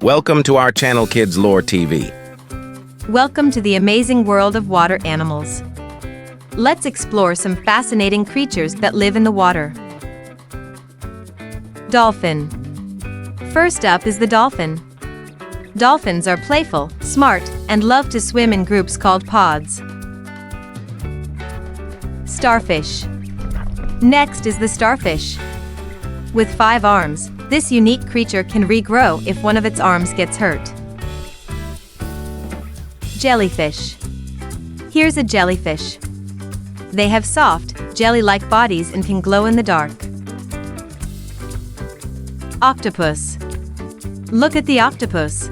Welcome to our channel Kidslore TV. Welcome to the amazing world of water animals. Let's explore some fascinating creatures that live in the water. Dolphin. First up is the dolphin. Dolphins are playful, smart, and love to swim in groups called pods. Starfish. Next is the starfish. With 5 arms, this unique creature can regrow if one of its arms gets hurt. Jellyfish. Here's a jellyfish. They have soft, jelly-like bodies and can glow in the dark. Octopus. Look at the octopus.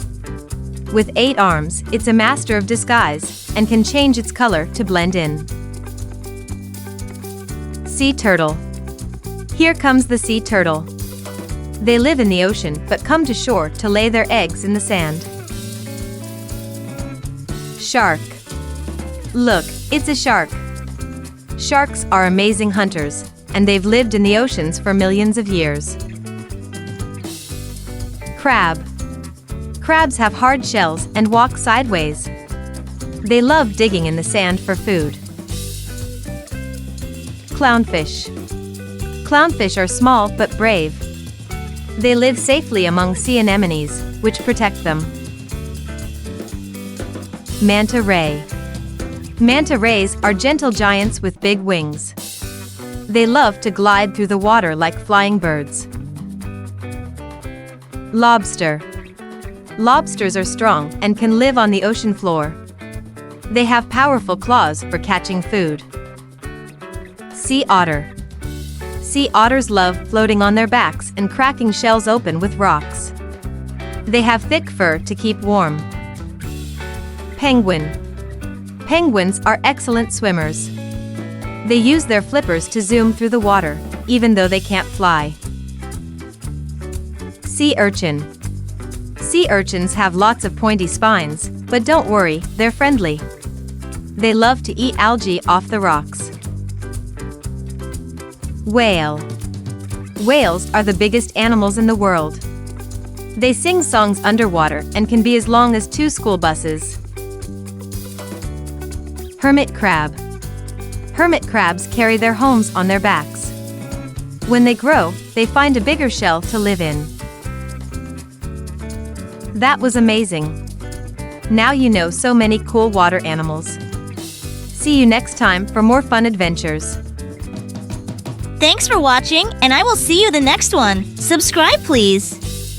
With 8 arms, it's a master of disguise and can change its color to blend in. Sea turtle. Here comes the sea turtle. They live in the ocean but come to shore to lay their eggs in the sand. Shark. Look, it's a shark. Sharks are amazing hunters, and they've lived in the oceans for millions of years. Crab. Crabs have hard shells and walk sideways. They love digging in the sand for food. Clownfish. Clownfish are small but brave. They live safely among sea anemones, which protect them. Manta ray. Manta rays are gentle giants with big wings. They love to glide through the water like flying birds. Lobster. Lobsters are strong and can live on the ocean floor. They have powerful claws for catching food. Sea otter. Sea otters love floating on their backs and cracking shells open with rocks. They have thick fur to keep warm. Penguin. Penguins are excellent swimmers. They use their flippers to zoom through the water, even though they can't fly. Sea urchin. Sea urchins have lots of pointy spines, but don't worry, they're friendly. They love to eat algae off the rocks. Whale. Whales are the biggest animals in the world. They sing songs underwater and can be as long as 2 school buses. Hermit crab. Hermit crabs carry their homes on their backs. When they grow, they find a bigger shell to live in. That was amazing. Now you know so many cool water animals. See you next time for more fun adventures. Thanks for watching, and I will see you the next one. Subscribe, please.